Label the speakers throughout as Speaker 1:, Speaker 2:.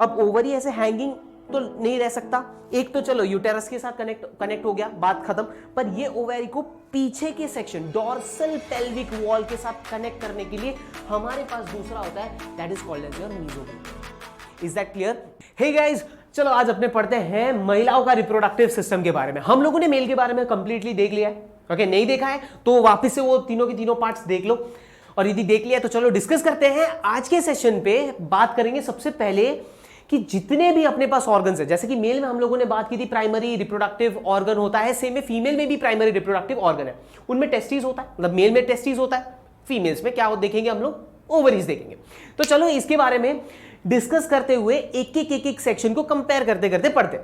Speaker 1: अब ओवरी ऐसे हैंगिंग तो नहीं रह सकता, एक तो चलो यूटेरस के साथ कनेक्ट हो गया, बात खत्म, पर ये ओवरी को पीछे के सेक्शन डॉर्सल पेल्विक वॉल के साथ कनेक्ट करने के लिए हमारे पास दूसरा होता है, that is called as your mesophyll. Is that clear? Hey guys, चलो आज अपने पढ़ते हैं महिलाओं का रिप्रोडक्टिव सिस्टम के बारे में। हम लोगों ने मेल के बारे में कंप्लीटली देख लिया है, ओके? नहीं देखा है तो वापस से वो तीनों के तीनों पार्ट्स देख लो, और यदि देख लिया तो चलो डिस्कस करते हैं। आज के सेशन पे बात करेंगे सबसे पहले कि जितने भी अपने पास ऑर्गन्स है, जैसे कि मेल में हम लोगों ने बात की थी प्राइमरी रिप्रोडक्टिव ऑर्गन होता है, सेम में फीमेल में भी प्राइमरी रिप्रोडक्टिव ऑर्गन है, उनमें टेस्टिस होता है, मतलब मेल में टेस्टिस होता है, फीमेल्स में क्या देखेंगे हम लोग, ओवरीज देखेंगे। तो चलो इसके बारे में डिस्कस करते हुए एक सेक्शन को कंपेयर करते करते पढ़ते।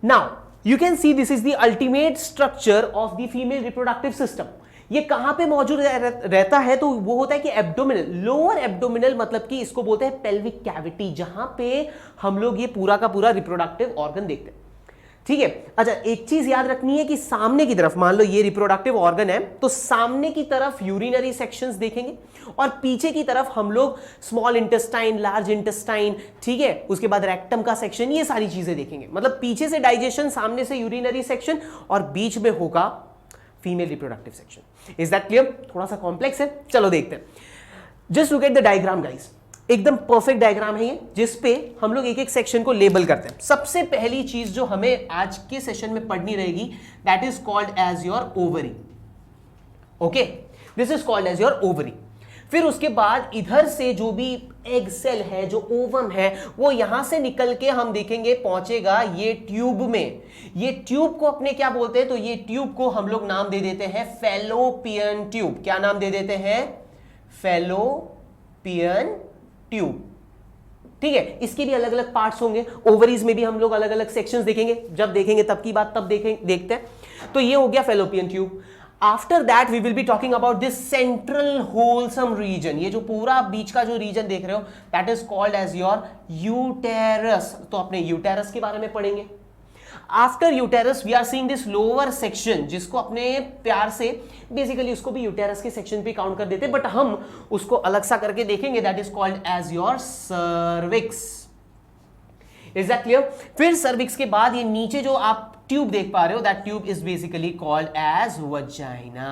Speaker 1: Now you can see this is the ultimate structure of the female reproductive system. ये कहां पे मौजूद रहता है? तो वो होता है कि एब्डोमिनल, लोअर एब्डोमिनल, मतलब कि इसको बोलते हैं पेल्विक कैविटी, जहां पे हम लोग ये पूरा का पूरा रिप्रोडक्टिव ऑर्गन देखते हैं। ठीक है? अच्छा, एक चीज याद रखनी है कि सामने की तरफ, मान लो ये रिप्रोडक्टिव ऑर्गन है, तो सामने की तरफ यूरिनरी सेक्शंस देखेंगे और पीछे की तरफ हम लोग स्मॉल इंटेस्टाइन, लार्ज इंटेस्टाइन, ठीक है, उसके बाद रेक्टम का सेक्शन, ये सारी चीजें देखेंगे। मतलब पीछे से डाइजेशन, सामने से यूरिनरी सेक्शन, और बीच में होगा female reproductive section. Is that clear? थोड़ा सा कॉम्प्लेक्स है, चलो देखते हैं। Just look at the diagram guys, एकदम परफेक्ट डायग्राम है ये, जिस पे हम लोग एक एक सेक्शन को लेबल करते हैं। सबसे पहली चीज जो हमें आज के सेशन में पढ़नी रहेगी, that is called as your ovary. Okay, this is called as your ovary. फिर उसके बाद इधर से जो भी एग सेल है, जो ओवम है, वो यहां से निकल के हम देखेंगे पहुंचेगा ये ट्यूब में। ये ट्यूब को अपने क्या बोलते हैं? तो ये ट्यूब को हम लोग नाम दे देते हैं फैलोपियन ट्यूब। क्या नाम दे देते हैं? Fallopian tube. ठीक है? इसके भी अलग अलग पार्ट्स होंगे। ओवरीज में भी हम लोग अलग अलग सेक्शंस देखेंगे, जब देखेंगे तब की बात तब देखते हैं। तो ये हो गया fallopian tube. After that we will be talking about this central wholesome region. ये जो पूरा बीच का जो रीजन देख रहे हो, that is called as your uterus. तो अपने यूटेरस के बारे में पढ़ेंगे। After uterus we are seeing this lower section, जिसको अपने प्यार से बेसिकली उसको भी यूटेरस के सेक्शन पे काउंट कर देते, बट हम उसको अलग सा करके देखेंगे, that is called as your cervix. Is that clear? फिर सर्विक्स के बाद ये नीचे जो आप ट्यूब देख पा रहे हो, that tube is basically called as vagina.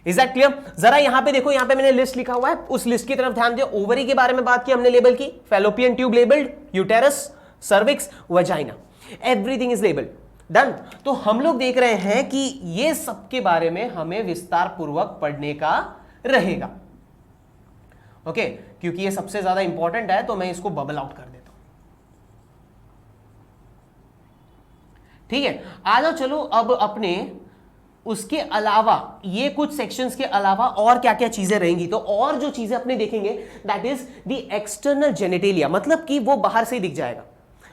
Speaker 1: Is that clear? जरा यहां पे देखो, यहां पे मैंने लिस्ट लिखा हुआ है, उस लिस्ट की तरफ ध्यान दियो। ओवरी के बारे में बात की हमने, लेबल की, fallopian tube labelled, uterus, cervix, vagina, everything is labelled, done. तो हम लोग देख रहे हैं कि ये सब के बारे में हमें विस्तार पूर्वक पढ़ने का रहेगा। ओके, क्योंकि ये सबसे ज्यादा इंपॉर्टेंट है, तो मैं इसको बबल आउट कर देता हूं। ठीक है, आ जाओ, चलो अब अपने उसके अलावा, ये कुछ सेक्शंस के अलावा और क्या क्या चीजें रहेंगी। तो और जो चीजें अपने देखेंगे, that is the external genitalia, मतलब कि वो बाहर से दिख जाएगा।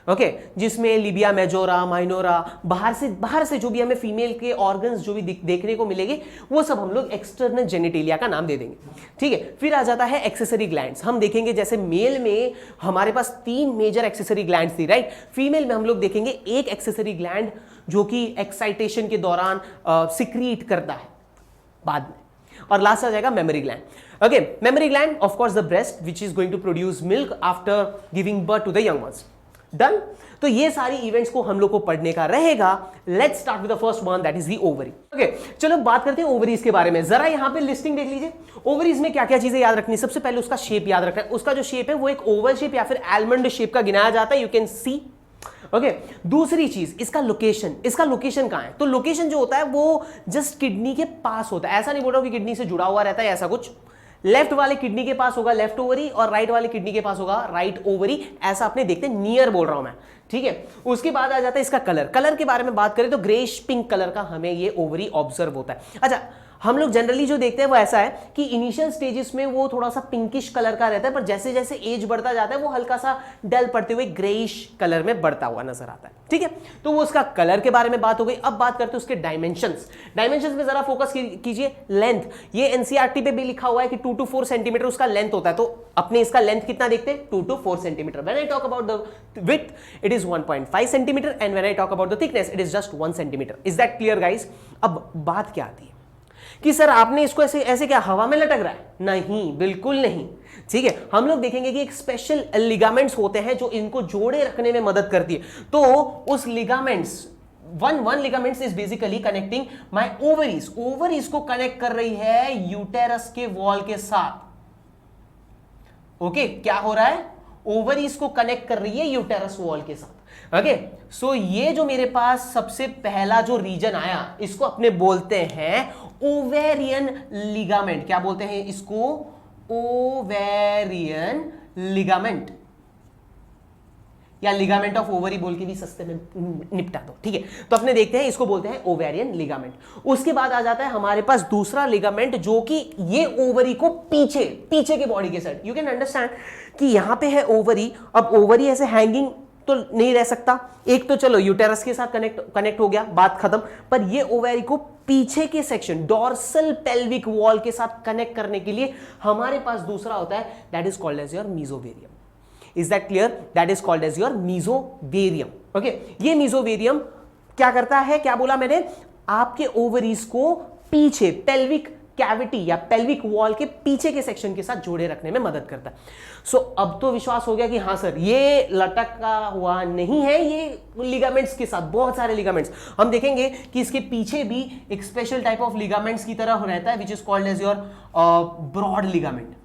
Speaker 1: ओके, जिसमें लिबिया मेजोरा, माइनोरा, बाहर से जो भी हमें फीमेल के ऑर्गन्स जो भी देखने को मिलेंगे, वो सब हम लोग एक्सटर्नल जेनिटेलिया का नाम दे देंगे। ठीक है, फिर आ जाता है एक्सेसरी ग्लैंड्स। हम देखेंगे जैसे मेल में हमारे पास 3 मेजर एक्सेसरी ग्लैंड्स थी, राइट? फीमेल में हम लोग देखेंगे एक एक्सेसरी ग्लैंड जो कि एक्साइटेशन के दौरान सिक्रीट करता है बाद में, और लास्ट आ जाएगा mammary gland. Okay, mammary gland of course the breast which is going to produce milk after giving birth to the young ones. Done. तो ये सारी इवेंट्स को हम लोग को पढ़ने का रहेगा। Let's start with the first one, that is the ovary. Okay, चलो बात करते हैं ओवरीज के बारे में। जरा यहां पे लिस्टिंग देख लीजिए। ओवरीज में क्या क्या चीजें याद रखनी? सबसे पहले उसका शेप याद रखना है। उसका जो शेप है वो एक ओवल शेप या फिर आलमंड शेप का गिनाया जाता है, यू कैन सी। ओके, दूसरी चीज इसका लोकेशन। इसका लोकेशन कहां है? तो लोकेशन जो होता है वो जस्ट किडनी के पास होता है। ऐसा नहीं बोल रहा हूं कि किडनी से जुड़ा हुआ रहता है, ऐसा कुछ। लेफ्ट वाले किडनी के पास होगा लेफ्ट ओवरी, और राइट वाले किडनी के पास होगा राइट ओवरी। ऐसा अपने देखते हैं, नियर बोल रहा हूं मैं। ठीक है, उसके बाद आ जाता है इसका कलर। कलर के बारे में बात करें तो ग्रेश पिंक कलर का हमें ये ओवरी ऑब्जर्व होता है। अच्छा, हम लोग जनरली जो देखते हैं वो ऐसा है कि इनिशियल स्टेजेस में वो थोड़ा सा पिंकिश कलर का रहता है, पर जैसे जैसे एज बढ़ता जाता है वो हल्का सा डल पड़ते हुए ग्रेइश कलर में बढ़ता हुआ नजर आता है। ठीक है, तो वो उसका कलर के बारे में बात हो गई। अब बात करते हैं उसके डायमेंशंस। डायमेंशंस पे जरा फोकस कीजिए। लेंथ, ये एनसीईआरटी पे भी लिखा हुआ है कि 2 to 4 सेंटीमीटर उसका लेंथ होता है। तो अपने इसका लेंथ कितना देखते हैं? 2 to 4 centimetre. When I talk about the width, it is 1.5 centimetre, and when I talk about the thickness, it is just 1 centimetre. Is that clear guys? अब बात क्या आती है कि सर आपने इसको ऐसे ऐसे क्या हवा में लटक रहा है? नहीं, बिल्कुल नहीं। ठीक है, हम लोग देखेंगे कि एक स्पेशल लिगामेंट्स होते हैं जो इनको जोड़े रखने में मदद करती है। तो उस ligaments one ligaments is basically connecting my ovaries को कनेक्ट कर रही है यूटेरस के वॉल के साथ। ओके, क्या हो रहा है? ओवरीज को कनेक्ट कर रही है यूटेरस वॉल के साथ। ओके, सो ये जो मेरे पास सबसे पहला जो रीजन आया, इसको अपने बोलते हैं ओवेरियन लिगामेंट। क्या बोलते हैं इसको? ओवेरियन लिगामेंट, या लिगामेंट ऑफ ओवरी बोल के भी सस्ते में निपटा दो, ठीक है। तो अपने देखते हैं, इसको बोलते हैं ओवेरियन लिगामेंट। उसके बाद आ जाता है हमारे पास दूसरा लिगामेंट, जो कि ये ओवरी को पीछे के बॉडी के साइड, यू कैन अंडरस्टैंड कि यहां पे है ओवरी। अब ओवरी ऐसे हैंगिंग तो नहीं रह सकता, एक तो चलो यूटेरस के साथ कनेक्ट हो गया, बात खत्म। पर ये ओवरी को पीछे के सेक्शन डॉर्सल पेल्विक वॉल के साथ कनेक्ट करने के लिए हमारे पास दूसरा होता है, that is called as your mesovarium. Is that clear? That is called as your mesothelium. Okay, ये mesothelium क्या करता है? क्या बोला मैंने? आपके ओवरीज को पीछे पेल्विक कैविटी या पेल्विक वॉल के पीछे के सेक्शन के साथ जोड़े रखने में मदद करता है। सो अब तो विश्वास हो गया कि हाँ सर, ये लटका हुआ नहीं है, ये लिगामेंट्स के साथ, बहुत सारे लिगामेंट्स। हम देखेंगे कि इसके पीछे भी एक स्पेशल टाइप ऑफ लिगामेंट्स की तरह रहता है, which is called as your broad ligament.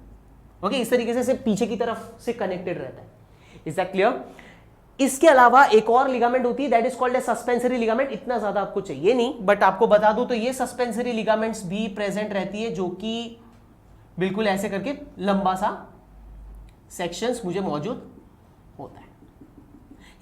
Speaker 1: Okay, इस तरीके से पीछे की तरफ से कनेक्टेड रहता है। Is that clear? इसके अलावा एक और लिगामेंट होती है, that is called a suspensory ligament. इतना ज्यादा आपको चाहिए नहीं, बट आपको बता दूं तो ये सस्पेंसरी लिगामेंट्स भी प्रेजेंट रहती है, जो कि बिल्कुल ऐसे करके लंबा सा सेक्शंस मुझे मौजूद होता है,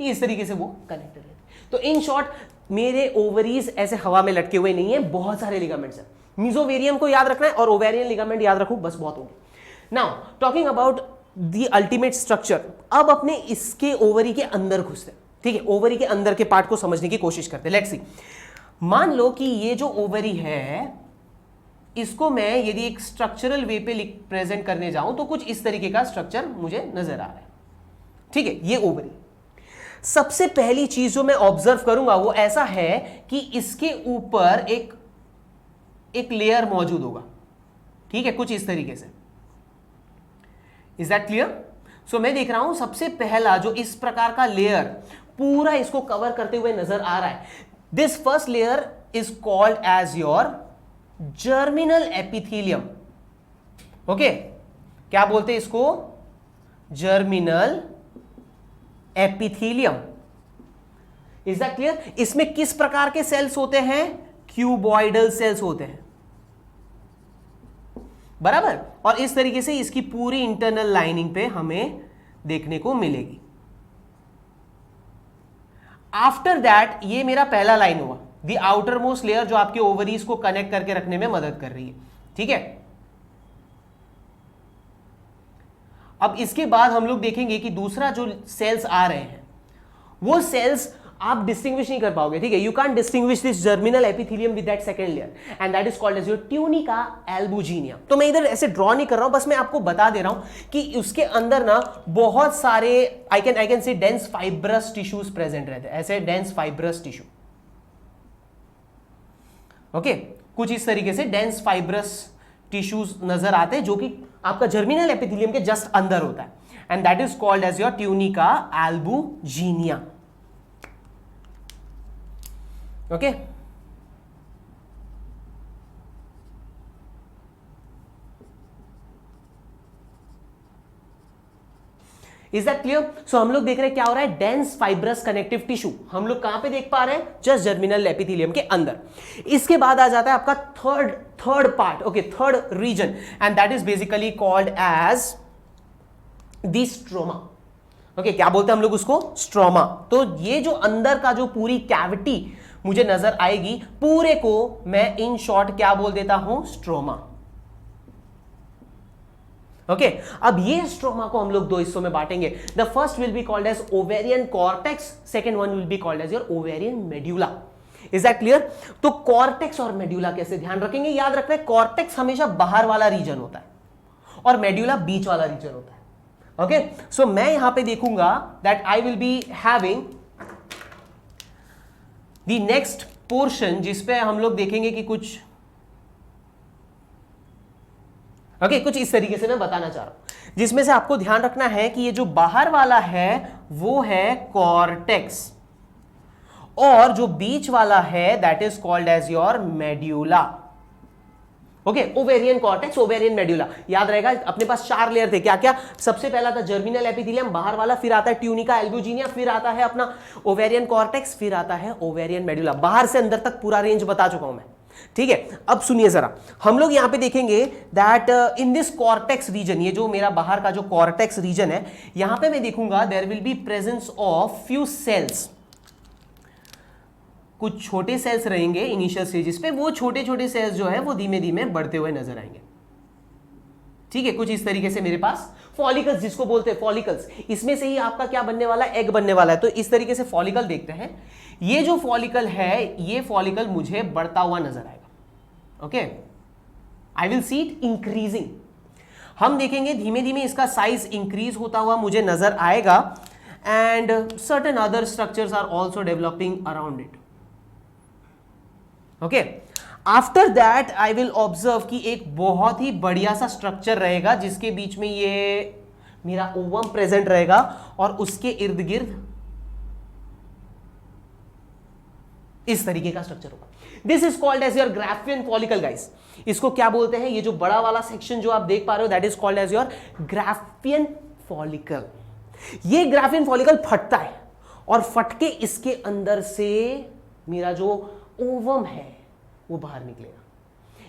Speaker 1: ये इस तरीके से वो कनेक्टेड रहते हैं। तो इन शॉर्ट, मेरे ओवरीज ऐसे हवा में लटके हुए नहीं है, बहुत सारे लिगामेंट्स हैं। मीजोवेरियम को याद रखना है और ओवेरियन लिगामेंट याद रखो, बस बहुत होगी। Now talking about the ultimate structure, अब अपने इसके ओवरी के अंदर घुसते हैं, ठीक है। ओवरी के अंदर के पार्ट को समझने की कोशिश करते हैं। लेट्स सी, मान लो कि ये जो ओवरी है, इसको मैं यदि एक स्ट्रक्चरल वे पे प्रेजेंट करने जाऊं तो कुछ इस तरीके का स्ट्रक्चर मुझे नजर आ रहा है, ठीक है। ये ओवरी, सबसे पहली चीज जो मैं ऑब्जर्व करूंगा वो ऐसा है कि इसके ऊपर एक लेयर मौजूद होगा, ठीक है, कुछ इस तरीके से। Is that clear? सो मैं देख रहा हूं सबसे पहला जो इस प्रकार का लेयर पूरा इसको कवर करते हुए नजर आ रहा है, this first layer is called as your germinal epithelium. Okay, क्या बोलते हैं इसको? Germinal epithelium. Is that clear? इसमें किस प्रकार के सेल्स होते हैं? क्यूबॉइडल सेल्स होते हैं, बराबर। और इस तरीके से इसकी पूरी इंटरनल लाइनिंग पे हमें देखने को मिलेगी। आफ्टर दैट, ये मेरा पहला लाइन हुआ, द आउटर मोस्ट लेयर, जो आपके ओवरीज को कनेक्ट करके रखने में मदद कर रही है, ठीक है। अब इसके बाद हम लोग देखेंगे कि दूसरा जो सेल्स आ रहे हैं, वो सेल्स आप डिस्टिंग्विश नहीं कर पाओगे, ठीक है। You can distinguish this germinal epithelium with that second layer and that is called as your tunica albuginea. तो मैं इधर ऐसे ड्रॉ नहीं कर रहा हूं, बस मैं आपको बता दे रहा हूं कि उसके अंदर ना बहुत सारे I can say dense fibrous tissues present रहते हैं, ऐसे डेंस फाइब्रस टिश्यू। ओके, कुछ इस तरीके से डेंस फाइब्रस टिश्यूज नजर आते हैं, जो कि आपका जर्मिनल एपिथेलियम के जस्ट अंदर होता है, and that is called as your tunica albuginea. Okay, is that clear? So हम लोग देख रहे हैं क्या हो रहा है, डेंस फाइब्रस कनेक्टिव टिश्यू हम लोग कहां पे देख पा रहे हैं? जस्ट जर्मिनल एपिथेलियम के अंदर। इसके बाद आ जाता है आपका third part, okay, third region, and that is basically called as the stroma. Okay, क्या बोलते हैं हम लोग उसको? स्ट्रोमा। तो ये जो अंदर का जो पूरी कैविटी मुझे नजर आएगी, पूरे को मैं इन शॉर्ट क्या बोल देता हूं? स्ट्रोमा। ओके, अब ये स्ट्रोमा को हम लोग दो हिस्सों में बांटेंगे। The first will be called as ovarian cortex, second one will be called as your ovarian medulla. Is that clear? तो कॉर्टेक्स और मेड्यूला कैसे ध्यान रखेंगे? याद रखना है, कॉर्टेक्स हमेशा बाहर वाला रीजन होता है और मेड्यूला बीच वाला रीजन होता है। ओके, सो मैं यहां पे देखूंगा that I will be having the next portion, जिसपे हम लोग देखेंगे कि कुछ इस तरीके से मैं बताना चाह रहा हूं। जिसमें से आपको ध्यान रखना है कि ये जो बाहर वाला है वो है कॉर्टेक्स, और जो बीच वाला है that is called as your medulla. Okay, ovarian cortex, ovarian medulla, याद रहेगा अपने पास 4 लेयर थे, क्या क्या? सबसे पहला था जर्मिनल एपिथेलियम, बाहर वाला, फिर आता है ट्यूनिका एल्ब्यूजिनिया, फिर आता है अपना ओवेरियन कॉर्टेक्स, फिर आता है ओवेरियन मेड्यूला। बाहर से अंदर तक पूरा रेंज बता चुका हूं मैं, ठीक है। अब सुनिए जरा, हम लोग यहां पे देखेंगे that in this cortex region, ये जो मेरा बाहर का जो कॉर्टेक्स रीजन है, यहां पे मैं देखूंगा there will be presence of few cells, कुछ छोटे सेल्स रहेंगे इनिशियल स्टेजेस पे, वो छोटे छोटे सेल्स जो है वो धीमे धीमे बढ़ते हुए नजर आएंगे, ठीक है। कुछ इस तरीके से मेरे पास फॉलिकल्स, जिसको बोलते हैं फॉलिकल्स, इसमें से ही आपका क्या बनने वाला है? एग बनने वाला है। तो इस तरीके से फॉलिकल देखते हैं, ये जो फॉलिकल है, ये फॉलिकल मुझे बढ़ता हुआ नजर आएगा। Okay, I will see it increasing. हम देखेंगे धीमे धीमे इसका साइज इंक्रीज होता हुआ मुझे नजर आएगा, and certain other structures are also developing around it. Okay, after that I will observe कि एक बहुत ही बढ़िया सा स्ट्रक्चर रहेगा जिसके बीच में ये मेरा ओवम प्रेजेंट रहेगा, और उसके इर्द गिर्द इस तरीके का स्ट्रक्चर होगा। This is called as your graafian follicle guys. इसको क्या बोलते हैं? ये जो बड़ा वाला सेक्शन जो आप देख पा रहे हो that is called as your graafian follicle. ये ग्राफियन फॉलिकल फटता है, और फट के इसके अंदर से मेरा जो ओवम है वो बाहर निकलेगा।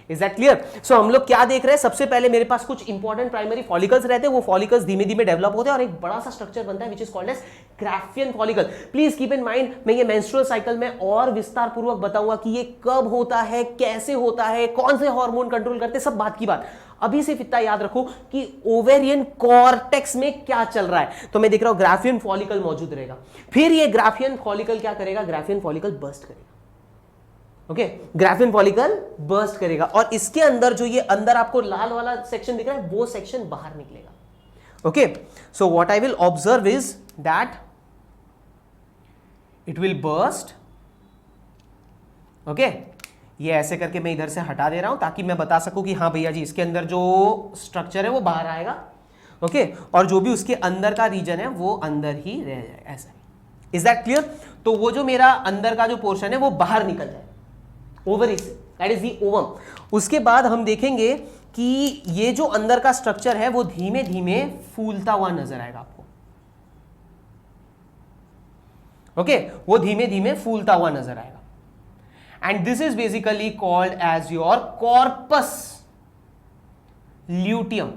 Speaker 1: Is that clear? सो हम लोग क्या देख रहे हैं? सबसे पहले मेरे पास कुछ इंपॉर्टेंट प्राइमरी फॉलिकल्स रहते हैं, वो फॉलिकल्स धीमे धीमे डेवलप होते हैं और एक बड़ा सा स्ट्रक्चर बनता है which is called as graafian follicle. Please keep in mind, मैं ये मेंस्ट्रुअल साइकिल में और विस्तार पूर्वक बताऊंगा कि ये कब होता है, कैसे होता है, कौन से हार्मोन कंट्रोल करते हैं, सब बात की बात। अभी सिर्फ इतना याद रखो कि ओवेरियन कॉर्टेक्स में क्या चल रहा है। तो मैं देख रहा हूं ग्राफियन फॉलिकल मौजूद रहेगा, फिर ये ग्राफियन फॉलिकल क्या करेगा? ग्राफियन फॉलिकल बर्स्ट करेगा। ओके, ग्राफियन फॉलिकल बर्स्ट करेगा, और इसके अंदर जो ये अंदर आपको लाल वाला सेक्शन दिख रहा है वो सेक्शन बाहर निकलेगा। Okay, so what I will observe is that it will burst. Okay, ये ऐसे करके मैं इधर से हटा दे रहा हूं ताकि मैं बता सकूं कि हाँ भैया जी इसके अंदर जो स्ट्रक्चर है वो बाहर आएगा। ओके, और जो भी उसके अंदर का रीजन है वो अंदर ही रह जाएगा, ऐसा। Is that clear? तो वो जो मेरा अंदर का जो पोर्शन है वो बाहर निकल जाए ओवरी से, दैट इज दी ओवम। उसके बाद हम देखेंगे कि ये जो अंदर का स्ट्रक्चर है वो धीमे धीमे फूलता हुआ नजर आएगा आपको। ओके, वो धीमे धीमे फूलता हुआ नजर आएगा, and this is basically called as your corpus luteum.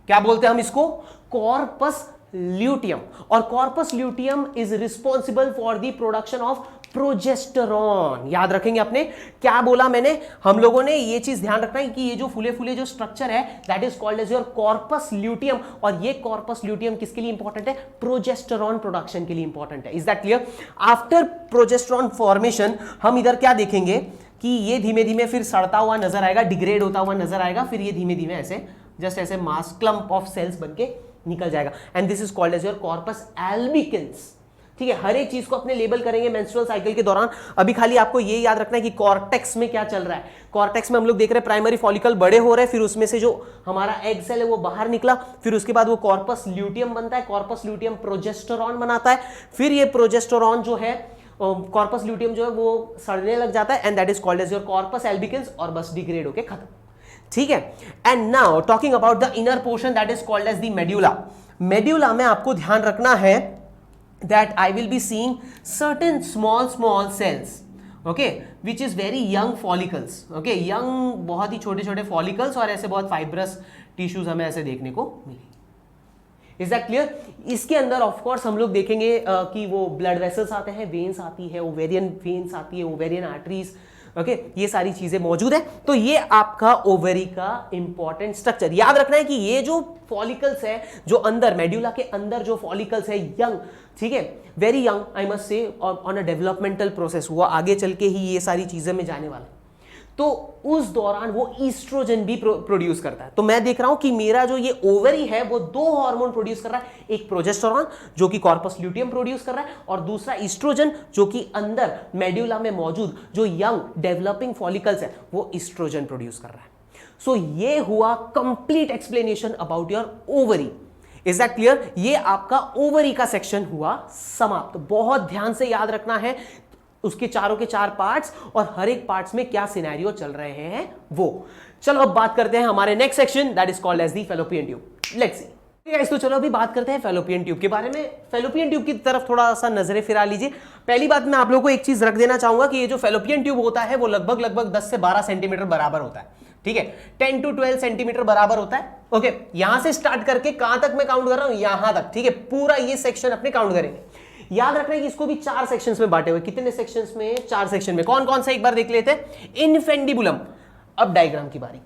Speaker 1: क्या बोलते हैं हम इसको? Corpus luteum. और corpus luteum is responsible for the production of progesterone. याद रखेंगे आपने क्या बोला मैंने? हम लोगों ने ये चीज ध्यान रखना है कि ये जो फूले फूले जो स्ट्रक्चर है that is called as your corpus luteum, और ये कॉर्पस ल्यूटियम किसके लिए इंपॉर्टेंट है? प्रोजेस्टेरॉन प्रोडक्शन के लिए इंपॉर्टेंट है। Is that clear? After progesterone formation हम इधर क्या देखेंगे कि ये धीमे धीमे फिर सड़ता हुआ नजर आएगा, डिग्रेड होता हुआ नजर आएगा, फिर ये धीमे धीमे ऐसे जस्ट ऐसे मास क्लम्प ऑफ सेल्स बनके निकल जाएगा, and this is called as your corpus albicans. ठीक है, हर एक चीज को अपने लेबल करेंगे मेंस्ट्रुअल साइकिल के दौरान। अभी खाली आपको ये याद रखना है कि कॉर्टेक्स में क्या चल रहा है। कॉर्टेक्स में हम लोग देख रहे हैं प्राइमरी फॉलिकल बड़े हो रहे हैं, फिर उसमें से जो हमारा एग सेल है वो बाहर निकला, फिर उसके बाद वो कॉर्पस ल्यूटियम बनता है, कॉर्पस ल्यूटियम प्रोजेस्टेरॉन बनाता है, फिर ये प्रोजेस्टेरॉन जो है कॉर्पस ल्यूटियम जो है वो सड़ने लग जाता है, and that is called as your corpus albicans, और बस डिग्रेड होके खत्म। ठीक है, and now talking about the inner portion that is called as the medulla. Medulla में आपको ध्यान रखना है that I will be seeing certain small cells, okay, which is very young follicles, okay, young बहुत ही छोटे छोटे follicles, और ऐसे बहुत fibrous tissues हमें ऐसे देखने को मिलेंगे। Is that clear? इसके अंदर ऑफ कोर्स हम लोग देखेंगे कि वो ब्लड वेसल्स आते हैं, वेन्स आती है, ओवेरियन वेन्स आती है, ओवेरियन आर्टरीज, ओके, ये सारी चीजें मौजूद है। तो ये आपका ओवरी का इंपॉर्टेंट स्ट्रक्चर। याद रखना है कि ये जो फॉलिकल्स है, जो अंदर मेड्यूला के अंदर जो फॉलिकल्स है यंग, ठीक है, very young I must say, on a developmental process, वो आगे चल के ही ये सारी चीजें में जाने वाला है, तो उस दौरान वो ईस्ट्रोजन भी प्रोड्यूस करता है। तो मैं देख रहा हूं कि मेरा जो ये ओवरी है वो 2 हार्मोन प्रोड्यूस कर रहा है, एक प्रोजेस्टेरॉन जो कि कॉर्पस ल्यूटियम प्रोड्यूस कर रहा है, और दूसरा ईस्ट्रोजन जो कि अंदर मेड्यूला में मौजूद जो यंग डेवलपिंग फॉलिकल्स है वो ईस्ट्रोजन प्रोड्यूस कर रहा है। सो ये हुआ complete explanation about your ovary. Is that clear? ये आपका ओवरी का सेक्शन हुआ समाप्त। बहुत ध्यान से याद रखना है उसके चारों के चार पार्ट्स और हर एक पार्ट्स में क्या सिनेरियो चल रहे हैं वो। चलो अब बात करते हैं हमारे next section that is called as the fallopian tube. Let's see guys, तो चलो अभी बात करते हैं फैलोपियन ट्यूब के बारे में। फैलोपियन ट्यूब की तरफ थोड़ा सा नजरें फिरा लीजिए। पहली बात मैं आप लोगों को एक चीज रख देना चाहूंगा कि ये जो फैलोपियन ट्यूब होता है वो लगभग 10 से 12 सेंटीमीटर बराबर होता है। ठीक है, 10 to 12 सेंटीमीटर बराबर होता है। ओके, यहां से स्टार्ट करके कहां तक मैं काउंट कर रहा हूं? यहां तक। ठीक है, पूरा ये सेक्शन अपने काउंट करेंगे। याद रखना है कि इसको भी 4 सेक्शंस में बांटे हुए। कितने सेक्शंस में? 4 सेक्शन में। कौन कौन से एक बार देख लेते हैं। इनफेंडिबुलम। अब डायग्राम की बारी।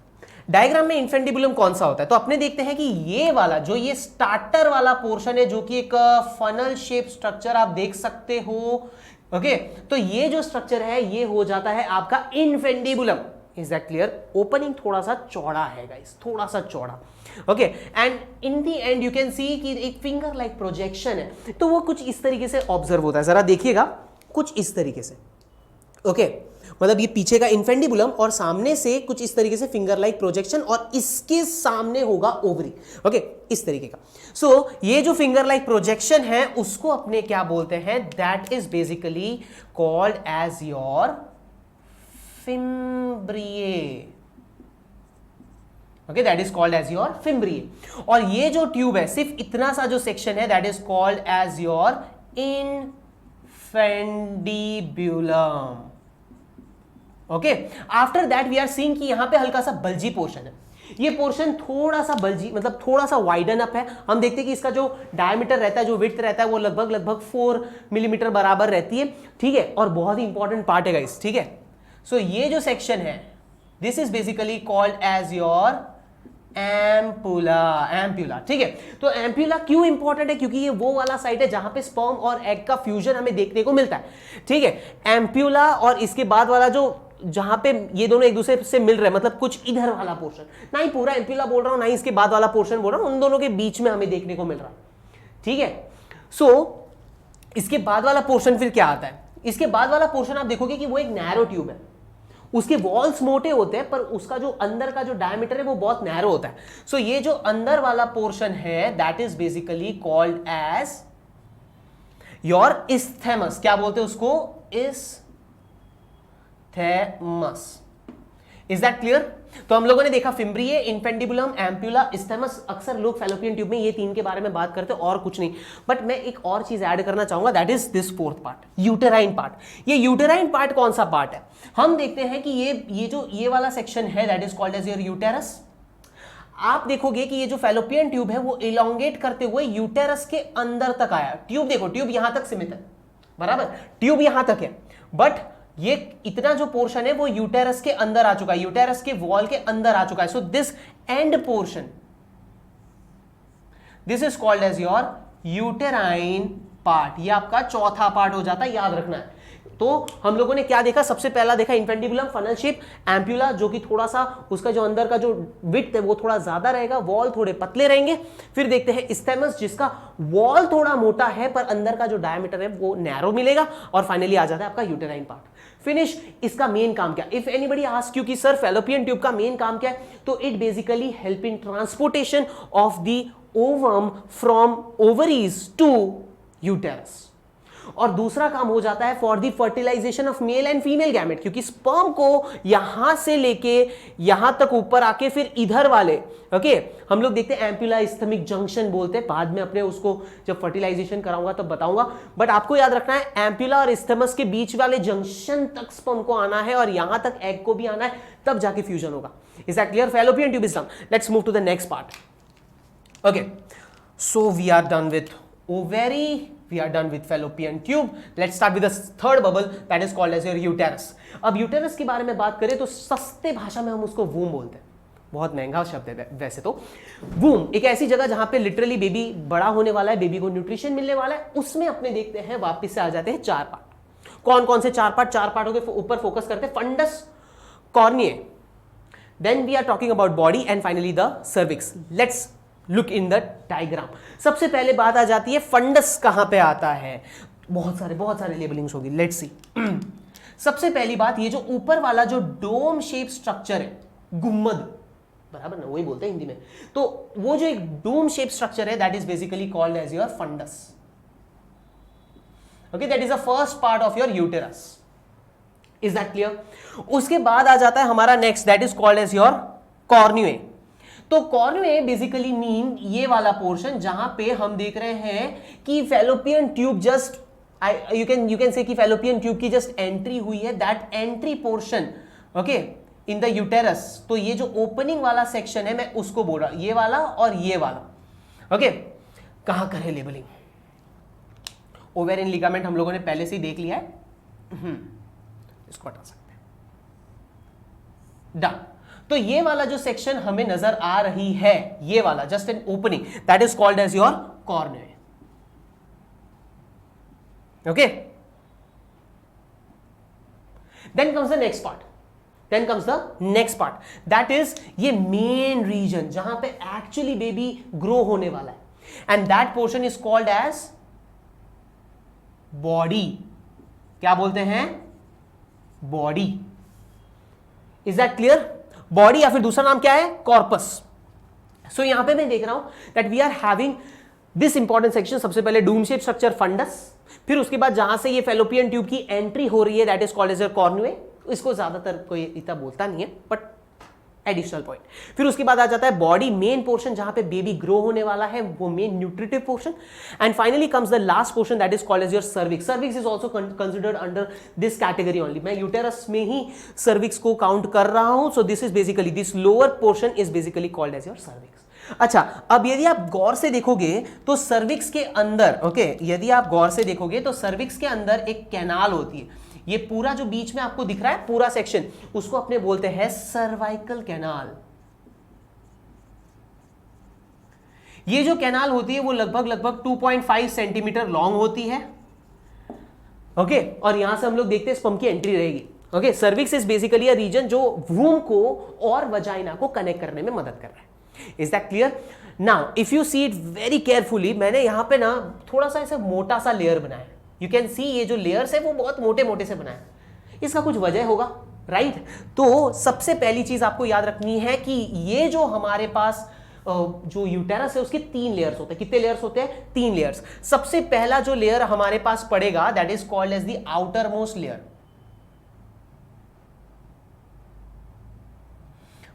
Speaker 1: डायग्राम में इनफेंडिबुलम कौन सा होता है? तो अपने देखते हैं कि ये वाला जो ये स्टार्टर वाला पोर्शन है, जो कि एक फनल शेप स्ट्रक्चर आप देख सकते हो। ओके, तो ये जो स्ट्रक्चर है ये हो जाता है आपका infundibulum. Is that clear? Opening थोड़ा सा चौड़ा है गाइस, थोड़ा सा चौड़ा। Okay, and in the end you can see कि एक फिंगर लाइक प्रोजेक्शन है, तो वो कुछ इस तरीके से ऑब्जर्व होता है। जरा देखिएगा, कुछ इस तरीके से। ओके, मतलब ये पीछे का इनफेंडिबुलम और सामने से कुछ इस तरीके से फिंगर लाइक प्रोजेक्शन और इसके सामने होगा ओवरी। ओके, इस तरीके का। सो ये जो फिंगर लाइक प्रोजेक्शन है उसको अपने क्या बोलते हैं? That is basically called as your fimbriae. Okay, that is called as your fimbriae. और ये जो ट्यूब है, सिर्फ इतना सा जो सेक्शन है, that is called as your infundibulum. Okay, after that we are seeing कि यहां पे हल्का सा बल्जी पोर्शन है। ये पोर्शन थोड़ा सा बल्जी, मतलब थोड़ा सा वाइडन अप है। हम देखते हैं कि इसका जो डायमीटर रहता है, जो विड्थ रहता है, वो लगभग 4 मिलीमीटर बराबर रहती है। ठीक है, और बहुत ही इंपॉर्टेंट पार्ट है गाइस। ठीक है, सो ये जो सेक्शन है this is basically called as your ampulla. ठीक है, तो एम्पुला क्यों इंपॉर्टेंट है? क्योंकि ये वो वाला साइट है जहां पे स्पर्म और एग का फ्यूजन हमें देखने को मिलता है। ठीक है, एम्पुला और इसके बाद वाला जो जहां पे ये दोनों एक दूसरे से मिल रहे हैं, मतलब कुछ इधर वाला पोर्शन, ना ही पूरा एम्पुला बोल रहा हूं ना ही इसके बाद वाला पोर्शन बोल रहा हूं, उन दोनों के बीच में हमें देखने को मिल रहा है। ठीक है, सो इसके बाद वाला पोर्शन फिर क्या आता है? इसके बाद वाला पोर्शन आप देखोगे कि वो एक नैरो ट्यूब है। उसके वॉल्स मोटे होते हैं पर उसका जो अंदर का जो डायमीटर है वो बहुत नैरो होता है। सो ये जो अंदर वाला पोर्शन है that is basically called as your isthmus. क्या बोलते हैं उसको? इस्थेमस। Is that clear? तो हम लोगों ने देखा फिम्ब्रिए, इनफेंडिबुलम, एम्पुला, इस्थेमस। अक्सर लोग फैलोपियन ट्यूब में ये 3 के बारे में बात करते हैं और कुछ नहीं। बट मैं एक और चीज ऐड करना चाहूंगा, that is this 4th part, uterine part. ये यूटेराइन पार्ट कौन सा पार्ट है? हम देखते हैं कि ये वाला सेक्शन है that is called as your uterus. आप देखोगे कि ये जो फैलोपियन ट्यूब है वो इलोंगेट करते हुए यूटेरस के अंदर तक आया। ट्यूब देखो, ट्यूब यहां तक सीमित है, बराबर, ट्यूब यहां तक है, बट ये इतना जो पोर्शन है वो यूटेरस के अंदर आ चुका है, यूटेरस के वॉल के अंदर आ चुका है। So this end portion, this is called as your uterine part. ये आपका चौथा पार्ट हो जाता है, याद रखना है। तो हम लोगों ने क्या देखा? सबसे पहला देखा इनफेंडिबुलम, फनल शेप, एम्पुला जो कि थोड़ा सा उसका जो अंदर का जो विड्थ है वो थोड़ा ज्यादा रहेगा, वॉल थोड़े पतले रहेंगे। फिर देखते हैं इस्थेमस, जिसका वॉल थोड़ा मोटा है पर अंदर का जो डायमीटर है वो नैरो मिलेगा। और फाइनली आ जाता है आपका यूटेराइन पार्ट। फिनिश। इसका मेन काम क्या? इफ एनीबडी आस्क यू कि सर फैलोपियन ट्यूब का मेन काम क्या है, तो it basically help in transportation of the ovum from ovaries to uterus. और दूसरा काम हो जाता है for the fertilization of male and female gamete, क्योंकि स्पर्म को यहां से लेके यहां तक ऊपर आके फिर इधर वाले, ओके, हम लोग देखते हैं एम्पुला इस्थमिक जंक्शन बोलते हैं। बाद में अपने उसको जब फर्टिलाइजेशन कराऊंगा तब बताऊंगा, बट आपको याद रखना है एम्पुला और इस्थमस के बीच वाले जंक्शन तक स्पर्म को आना है और यहां तक एग को भी आना है, तब जाके फ्यूजन होगा। Is that clear? Fallopian tube is done. Let's move to the next part. Okay, so we are done with ovary, we are done with fallopian tube. Let's start with the third bubble that is called as your uterus. अब uterus के बारे में बात करें तो सस्ते भाषा में हम उसको वूम बोलते हैं, बहुत महंगा शब्द है वैसे तो। वूम एक ऐसी जगह जहां पे लिटरली बेबी बड़ा होने वाला है, बेबी को न्यूट्रिशन मिलने वाला है। उसमें अपने देखते हैं वापस से आ जाते हैं 4 पार्ट। कौन कौन से 4 पार्ट? 4 पार्टों के ऊपर फोकस करते हैं। Fundus, cornua, then we are talking about body and finally the cervix. Let's look in the diagram. सबसे पहले बात आ जाती है फंडस कहां पे आता है। बहुत सारे लेबलिंग्स होगी। Let's see. सबसे पहली बात, ये जो ऊपर वाला जो डोम शेप स्ट्रक्चर है, गुम्मद, बराबर ना, वही बोलते हैं हिंदी में। तो वो जो एक डोम शेप स्ट्रक्चर है that is basically called as your fundus. Okay, that is the first part of your uterus. Is that clear? उसके बाद आ जाता है हमारा next, that is called as your cornua. तो कॉर्न्यूए बेसिकली मीन ये वाला पोर्शन जहां पे हम देख रहे हैं कि fallopian tube just you can say कि फैलोपियन ट्यूब की जस्ट एंट्री हुई है, that entry portion okay in the uterus. तो ये जो ओपनिंग वाला सेक्शन है मैं उसको बोल रहा हूं, ये वाला और ये वाला। ओके, कहां करें लेबलिंग? ओवेरियन लिगामेंट हम लोगों ने पहले से ही देख लिया है, इसको हटा सकते हैं। डन। तो ये वाला जो सेक्शन हमें नजर आ रही है, ये वाला just an opening, that is called as your cornua. Okay, then comes the next part, then comes the next part, that is ये मेन रीजन जहां पे एक्चुअली बेबी ग्रो होने वाला है, and that portion is called as body. क्या बोलते हैं? Body. Is that clear? Body या फिर दूसरा नाम क्या है? कॉर्पस। सो यहां पे मैं देख रहा हूं that we are having this important section. सबसे पहले डूम शेप स्ट्रक्चर फंडस, फिर उसके बाद जहां से ये फैलोपियन ट्यूब की एंट्री हो रही है that is called as your cornua. इसको ज्यादातर कोई इतना बोलता नहीं है बट एडिशनल पॉइंट। फिर उसके बाद आ जाता है बॉडी, मेन पोर्शन जहां पे बेबी ग्रो होने वाला है, वो main nutritive portion. And finally comes the last portion that is called as your cervix. Cervix is also considered under this category only. मैं यूटेरस में ही सर्विक्स को काउंट कर रहा हूं। So this is basically, this lower portion is basically called as your cervix. अच्छा, अब यदि आप गौर से देखोगे तो सर्विक्स के अंदर यदि आप गौर से देखोगे तो सर्विक्स के अंदर एक कैनाल होती है। ये पूरा जो बीच में आपको दिख रहा है पूरा सेक्शन, उसको अपने बोलते हैं सर्वाइकल कैनाल। ये जो कैनाल होती है वो लगभग 2.5 सेंटीमीटर लॉन्ग होती है। ओके, और यहां से हम लोग देखते हैं स्पर्म की एंट्री रहेगी। Okay, cervix is basically a region जो वूम को और वजाइना को कनेक्ट करने में मदद कर रहा है। Is that clear? Now if you see it very carefully, मैंने यहां पे ना थोड़ा सा ऐसे मोटा सा लेयर बनाया। यू कैन सी ये जो लेयर्स है वो बहुत मोटे मोटे से बनाया। इसका कुछ वजह होगा, राइट? तो सबसे पहली चीज आपको याद रखनी है कि ये जो हमारे पास जो यूटेरस है उसके 3 लेयर्स होते हैं। कितने लेयर्स होते हैं? 3 लेयर्स। सबसे पहला जो लेयर हमारे पास पड़ेगा that is called as the outermost layer.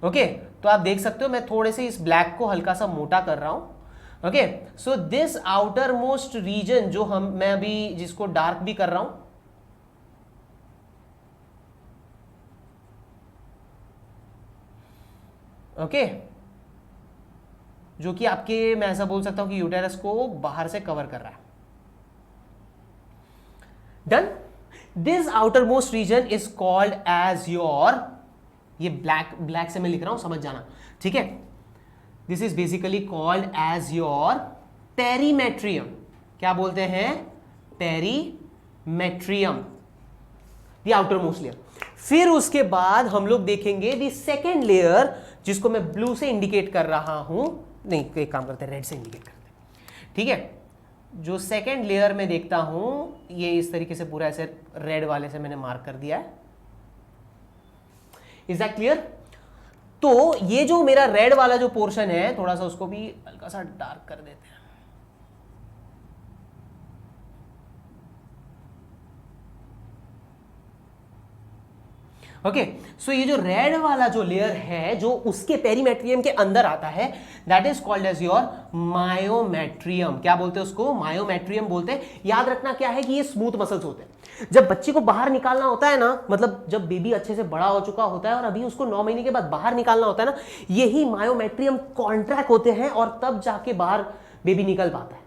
Speaker 1: Okay, तो आप देख सकते हो मैं थोड़े से इस ब्लैक को हल्का सा मोटा कर रहा हूं। Okay, so this outermost region जो मैं अभी जिसको डार्क भी कर रहा हूं, ओके, जो कि आपके, मैं ऐसा बोल सकता हूं कि यूटेरस को बाहर से कवर कर रहा है। Done. This outermost region is called as your, ये ब्लैक से मैं लिख रहा हूं, समझ जाना, ठीक है? This is basically called as your perimetrium. क्या बोलते हैं? Perimetrium, the outermost layer. फिर उसके बाद हम लोग देखेंगे द सेकेंड लेयर, जिसको मैं ब्लू से इंडिकेट कर रहा हूं, नहीं एक काम करते हैं, रेड से इंडिकेट करते हैं, ठीक है? जो सेकेंड लेयर में देखता हूं, ये इस तरीके से पूरा ऐसे रेड वाले से मैंने मार्क कर दिया है। Is that clear? तो ये जो मेरा रेड वाला जो पोर्शन है, थोड़ा सा उसको भी हल्का सा डार्क कर देते हैं। ओके, सो ये जो रेड वाला जो लेयर है जो उसके पेरीमेट्रियम के अंदर आता है that is called as your myometrium. क्या बोलते हैं उसको? मायोमेट्रियम बोलते हैं। याद रखना क्या है कि ये स्मूथ मसल्स होते हैं। जब बच्चे को बाहर निकालना होता है ना, मतलब जब बेबी अच्छे से बड़ा हो चुका होता है और अभी उसको 9 महीने के बाद बाहर निकालना होता है ना, यही मायोमेट्रियम कॉन्ट्रैक्ट होते हैं और तब जाके बाहर बेबी निकल पाता है।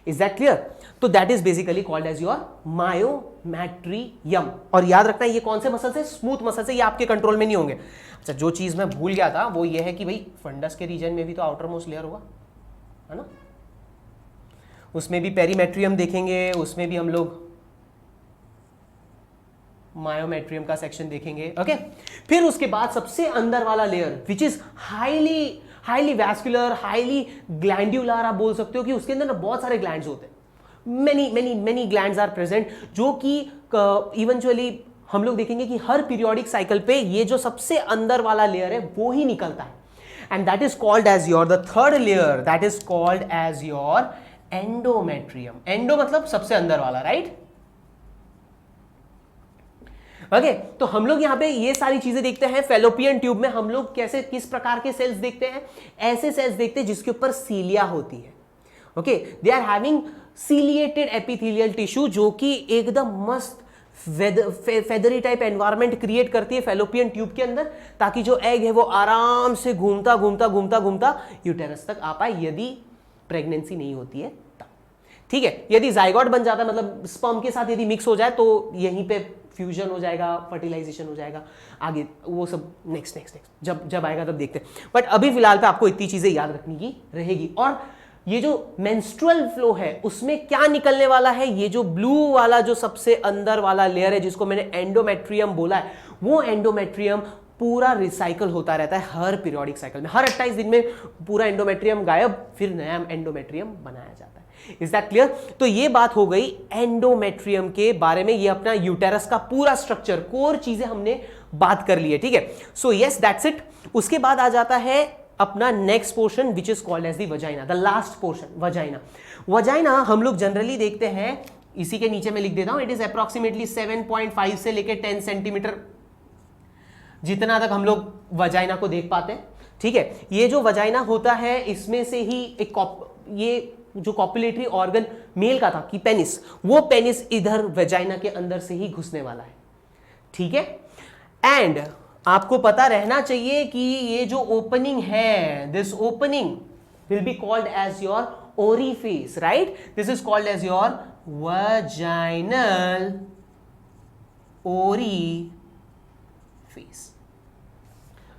Speaker 1: Is that clear? तो that is basically called as your myometrium. और याद रखना ये कौन से मसल से? स्मूथ मसल से। ये आपके कंट्रोल में नहीं होंगे। अच्छा, जो चीज मैं भूल गया था वो ये है कि भाई फंडस के रीजन में भी तो आउटर मोस्ट लेयर होगा, है ना? उसमें भी पेरीमेट्रियम देखेंगे, उसमें भी हम लोग मायोमेट्रियम का सेक्शन देखेंगे। ओके, फिर उसके बाद सबसे अंदर वाला layer which is highly vascular, highly glandular, आप बोल सकते हो कि उसके अंदर ना बहुत सारे ग्लैंड्स होते हैं। मेनी ग्लैंड्स आर प्रेजेंट, जो कि इवेंचुअली हम लोग देखेंगे कि हर पीरियोडिक साइकिल पे ये जो सबसे अंदर वाला लेयर है वो ही निकलता है। And that is called as your the third layer, that is called as your endometrium. Endo मतलब सबसे अंदर वाला, राइट? ओके, तो हम लोग यहां पे ये सारी चीजें देखते हैं. फेलोपियन ट्यूब में हम लोग कैसे, किस प्रकार के सेल्स देखते हैं? ऐसे सेल्स देखते हैं जिसके ऊपर सीलिया होती है. Okay, they are having ciliated epithelial tissue, जो कि एकदम मस्त फेदरी टाइप एनवायरनमेंट क्रिएट करती है फेलोपियन ट्यूब के अंदर, ताकि जो एग है वो आराम से घूमता घूमता घूमता घूमता यूटेरस तक आ पाए, यदि प्रेगनेंसी नहीं होती है तब. ठीक है, यदि जाइगोट बन जाता है, मतलब स्पर्म के साथ यदि मिक्स हो जाए, तो यहीं पे फ्यूजन हो जाएगा, फर्टिलाइजेशन हो जाएगा, आगे वो सब नेक्स्ट जब आएगा तब देखते हैं. बट अभी फिलहाल पे आपको इतनी चीजें याद रखनी की रहेगी. और ये जो मेंस्ट्रुअल फ्लो है उसमें क्या निकलने वाला है? ये जो ब्लू वाला जो सबसे अंदर वाला लेयर है, जिसको मैंने एंडोमेट्रियम बोला है, वो एंडोमेट्रियम पूरा रिसाइकल होता रहता है हर पीरियोडिक साइकिल में. हर 28 दिन में पूरा एंडोमेट्रियम गायब, फिर नया एंडोमेट्रियम बनाया जाता है. Is that clear? तो ये बात हो गई एंडोमेट्रियम के बारे में. ये अपना यूटेरस का पूरा स्ट्रक्चर, कोर चीजें हमने बात कर ली है. ठीक है, सो यस, दैट्स इट. उसके बाद आ जाता है अपना next portion, which is called as the vagina, the last portion, vagina. Vagina हम लोग जनरली देखते हैं, इसी के नीचे मैं लिख देता हूं, इट इज अप्रोक्सीमेटली 7.5 से लेकर 10 सेंटीमीटर, जितना तक हम लोग वजाइना को देख पाते हैं. ठीक है, ये जो वजाइना होता है, इसमें से ही एक ये जो कॉपुलेटरी ऑर्गन मेल का था कि पेनिस, वो पेनिस इधर वजाइना के अंदर से ही घुसने वाला है. ठीक है, एंड आपको पता रहना चाहिए कि ये जो ओपनिंग है, this opening will be called as your orifice, right? This is called as your vaginal orifice.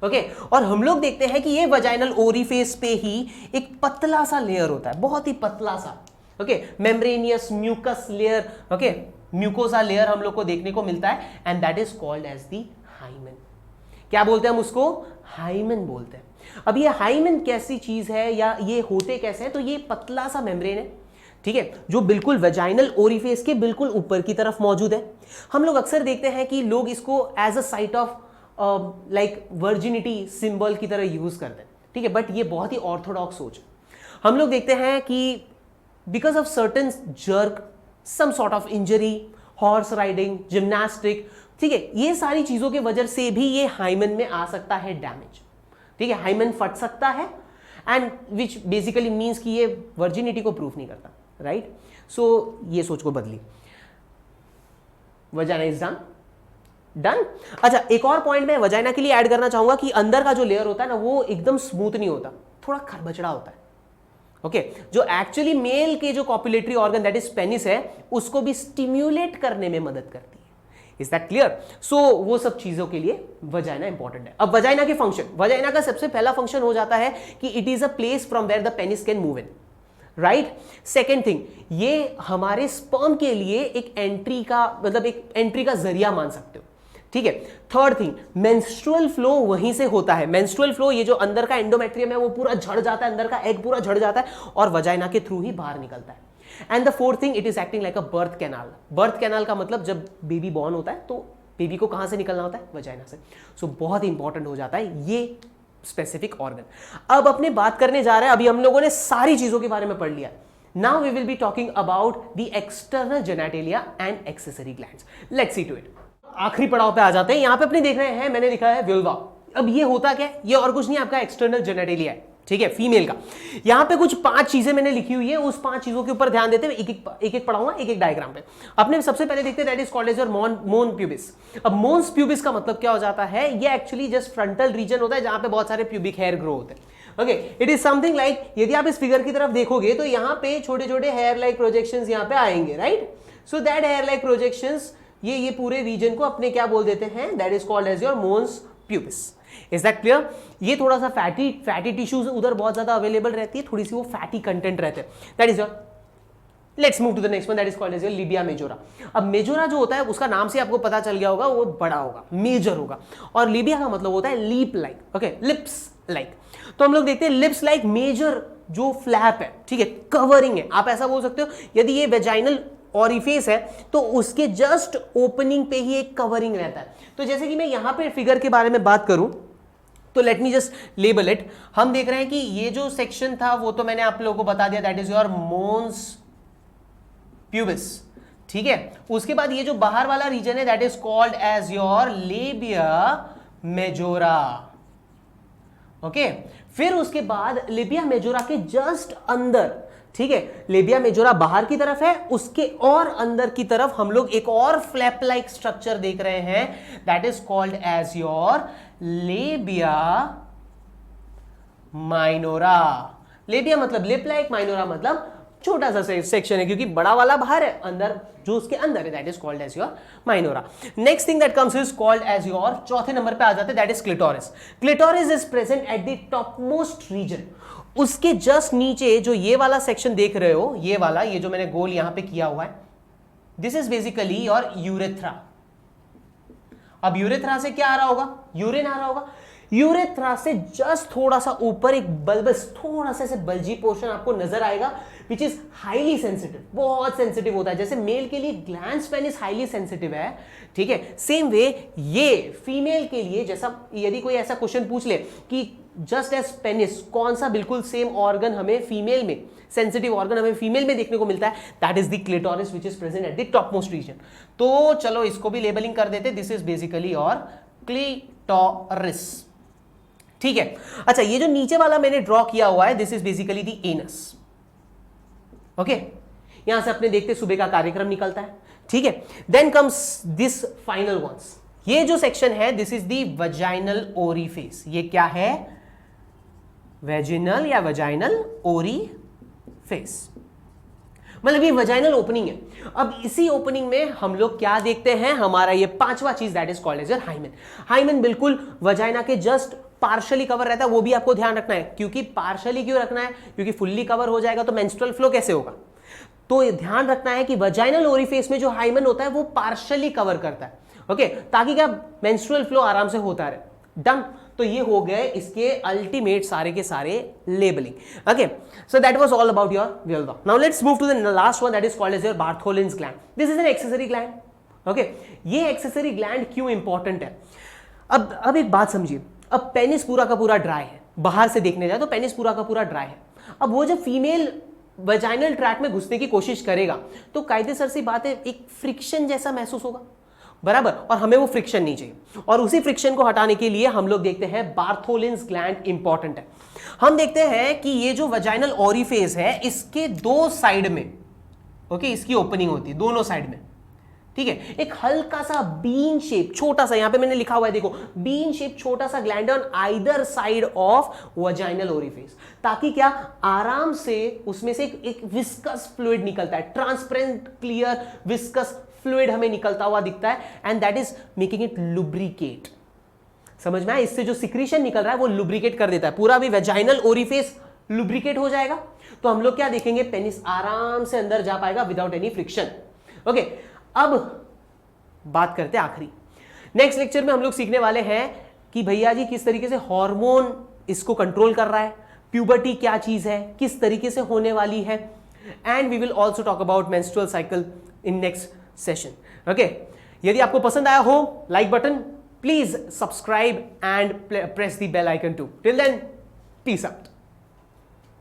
Speaker 1: Okay, और हम लोग देखते हैं कि ये वजाइनल ओरिफिस पे ही एक पतला सा लेयर होता है, बहुत ही पतला सा. Okay, membranous mucus layer, okay, mucosa layer हम लोग को देखने को मिलता है, and that is called as the hymen. क्या बोलते हैं हम उसको? हाइमेन बोलते हैं. अब ये हाइमेन कैसी चीज है, या ये होते कैसे हैं? तो ये पतला सा मेम्ब्रेन है, ठीक है, जो बिल्कुल वेजाइनल ओरिफिस के बिल्कुल ऊपर की तरफ मौजूद है. हम लोग अक्सर देखते हैं कि लोग इसको as a sight of like virginity symbol की तरह यूज करते हैं. ठीक है, बट ये बहुत ही ऑर्थोडॉक्स सोच है. हम लोग देखते हैं कि because of certain jerk, some sort of injury, horse riding, gymnastic, ठीक है, ये सारी चीजों के वजह से भी ये हाइमन में आ सकता है डैमेज. ठीक है, हाइमन फट सकता है, एंड विच बेसिकली मीन्स कि ये वर्जिनिटी को प्रूफ नहीं करता, राइट? सो ये सोच को बदली. Vagina is done. अच्छा, एक और पॉइंट मैं वजाइना के लिए ऐड करना चाहूंगा कि अंदर का जो लेयर होता है ना, वो एकदम स्मूथ नहीं होता, थोड़ा खरबचड़ा होता है. ओके, जो एक्चुअली मेल के जो copulatory organ that is penis है, उसको भी स्टिम्युलेट करने में मदद करती है. Is that clear? सो वो सब चीजों के लिए वजाइना इंपॉर्टेंट है. अब वजाइना के फंक्शन, वजाइना का सबसे पहला फंक्शन हो जाता है कि it is a place from where the penis can move in, right? Second thing, ये हमारे स्पर्म के लिए एक एंट्री का, मतलब एक एंट्री का जरिया मान सकते हो. ठीक है. थर्ड थिंग, मेंस्ट्रुअल फ्लो वहीं से होता है. मेंस्ट्रुअल फ्लो, ये जो अंदर का एंडोमेट्रियम है वो पूरा झड़ जाता है, अंदर का एग पूरा झड़ जाता है और वजाइना के थ्रू ही बाहर निकलता है. And the fourth thing, it is acting like a birth canal. Birth canal का मतलब जब बेबी बॉर्न होता है तो बेबी को कहां से निकलना होता है? वजाइना से. सो बहुत इंपॉर्टेंट हो जाता है ये स्पेसिफिक ऑर्गन. अब अपने बात करने जा रहे हैं, अभी हम लोगों ने सारी चीजों के बारे में पढ़ लिया. Now we will be talking about the external genitalia and accessory glands. Let's see to it. आखिरी पड़ाव पे आ जाते हैं. यहां पे अपने देख रहे हैं, मैंने लिखा है विल्वा. अब ये होता क्या है? ये और कुछ नहीं, आपका एक्सटर्नल जेनेटेलिया है. ठीक है, फीमेल का. यहां पे कुछ 5 चीजें मैंने लिखी हुई है, उस 5 चीजों के ऊपर ध्यान देते हुए एक एक पढ़ाऊंगा, एक डायग्राम पे. अपने सबसे पहले देखते हैं, that is called as your mons pubis. अब मोन्स प्यूबिस का मतलब क्या हो जाता है? ये एक्चुअली जस्ट फ्रंटल रीजन होता है जहां पे बहुत सारे प्यूबिक हेयर ग्रो होते हैं. Okay, it is something like, यदि आप इस फिगर की तरफ देखोगे तो यहाँ पे छोटे छोटे हेयर लाइक प्रोजेक्शंस यहाँ पे आएंगे, right? So that hair like projections ये पूरे रीजन को अपने क्या बोल देते हैं? That is called as your mons pubis. Is that clear? ये थोड़ा सा फैटी टिश्यूज उधर बहुत ज्यादा अवेलेबल रहती है, थोड़ी सी वो फैटी कंटेंट रहते हैं. That is your, let's move to the next one, that is called as your labia majora. अब मेजोरा जो होता है उसका नाम से आपको पता चल गया होगा, वो बड़ा होगा, मेजर होगा. और लिबिया का मतलब होता है lip like. Okay, lips like. तो हम लोग देखते हैं लिप्स लाइक मेजर जो फ्लैप है, ठीक है, कवरिंग है. आप ऐसा बोल सकते हो, यदि ये वेजाइनल ऑरिफिस है तो उसके जस्ट ओपनिंग पे ही एक कवरिंग रहता है. तो जैसे कि मैं यहां पे फिगर के बारे में बात करूं तो let me just label it. हम देख रहे हैं कि ये जो सेक्शन था वो तो मैंने आप लोगों को बता दिया, that is your mons pubis, ठीक है। उसके बाद ये जो बाहर वाला रीजन है that is called as your labia majora, okay. फिर उसके बाद लेबिया मेजोरा के जस्ट अंदर, ठीक है, लेबिया मेजोरा बाहर की तरफ है, उसके और अंदर की तरफ हम लोग एक और फ्लैप लाइक स्ट्रक्चर देख रहे हैं that is called as your labia minora. Labia मतलब लिप लाइक, माइनोरा मतलब छोटा सा सेक्शन है, क्योंकि बड़ा वाला बाहर है, अंदर जो उसके अंदर है that is called as your minora. Next thing that comes is called as your, चौथे नंबर पे आ जाते हैं, that is clitoris. Clitoris is present at the top most region. उसके जस्ट नीचे जो ये वाला सेक्शन देख रहे हो, ये वाला, ये जो मैंने गोल यहां पे किया हुआ है, this is basically your urethra. अब यूरेथ्रा से क्या आ रहा होगा? यूरिन आ रहा होगा। यूरेथ्रा से जस्ट थोड़ा सा ऊपर एक बल्बस, थोड़ा सा ऐसे बल्जी पोर्शन आपको नजर आएगा, विच इज हाईली सेंसिटिव, बहुत सेंसिटिव होता है। जैसे मेल के लिए ग्लैंड्स पेनिस हाईली सेंसिटिव है, ठीक है, सेम वे ये फीमेल के लिए, जैसा यदि कोई ऐसा क्वेश्चन पूछ ले कि जस्ट एज पेनिस कौन सा बिल्कुल सेम ऑर्गन हमें फीमेल में, सेंसिटिव ऑर्गन हमें फीमेल में देखने को मिलता है, that is the clitoris which is present at the top most region. तो चलो इसको भी लेबलिंग कर देते, दिस इज बेसिकली और क्लिटोरिस, ठीक है। अच्छा, ये जो नीचे वाला मैंने ड्रॉ किया हुआ है, this is basically the anus, okay. यहां से अपने देखते सुबह का कार्यक्रम निकलता है, ठीक है। Then comes this final ones, ये जो सेक्शन है this is the vaginal orifice. ये क्या है? वेजिनल या वजाइनल ओरिफेस, मतलब ये वजाइनल ओपनिंग है। अब इसी ओपनिंग में हम लोग क्या देखते हैं? हमारा ये पांचवा चीज that is called as your hymen. Hymen बिल्कुल वजाइना के जस्ट पार्शियली कवर रहता है, वो भी आपको ध्यान रखना है। क्योंकि पार्शियली क्यों रखना है? क्योंकि फुल्ली कवर हो जाएगा तो मेंस्ट्रुअल फ्लो कैसे होगा? तो ये ध्यान रखना है कि वजाइनल ओरिफेस में जो हाइमेन होता है वो पार्शियली कवर करता है, ओके, ताकि क्या मेंस्ट्रुअल फ्लो आराम से होता रहे। डन। तो ये हो गए इसके अल्टीमेट सारे के सारे labelling, okay. So that was all about your vulva. Now let's move to the last one that is called as your Bartholin's gland. This is an accessory gland, okay. ये accessory gland क्यों important है? अब एक बात समझिए, अब penis पूरा का पूरा ड्राई है, बाहर से देखने जाए तो पेनिस पूरा का पूरा ड्राई है। अब वो जब फीमेल वजाइनल ट्रैक्ट में घुसने की कोशिश करेगा तो कायदेसर सी बात है एक फ्रिक्शन जैसा महसूस होगा, बराबर, और हमें वो फ्रिक्शन नहीं चाहिए। और उसी फ्रिक्शन को हटाने के लिए हम लोग देखते हैं बार्थोलिन्स ग्लैंड इंपॉर्टेंट है। हम देखते हैं कि ये जो वजाइनल ओरिफेस है इसके दो साइड में, ओके, इसकी ओपनिंग होती है दोनों साइड में, ठीक है। एक हल्का सा बीन शेप, छोटा सा, यहां पे मैंने लिखा हुआ है देखो, बीन शेप छोटा सा gland on either side of vaginal orifice, ताकि क्या आराम से उसमें से एक विस्कस फ्लूइड निकलता है, ट्रांसपेरेंट क्लियर विस्कस फ्लूइड हमें निकलता हुआ दिखता है, and that is making it lubricate. समझ में आया? इससे जो सिक्रीशन निकल रहा है वो लुब्रिकेट कर देता है, पूरा भी वजाइनल ओरिफेस लुब्रिकेट हो जाएगा। तो हम लोग क्या देखेंगे? पेनिस आराम से अंदर जा पाएगा विदाउट एनी फ्रिक्शन, ओके। अब बात करते हैं आखिरी, नेक्स्ट लेक्चर में हम लोग सीखने वाले हैं कि भैया जी किस तरीके से हार्मोन इसको कंट्रोल कर रहा है, प्यूबर्टी क्या चीज है, किस तरीके से होने वाली है, and we will also talk about menstrual cycle in next session, okay. यदि आपको पसंद आया हो, like button please subscribe and press the bell icon too. Till then, peace out.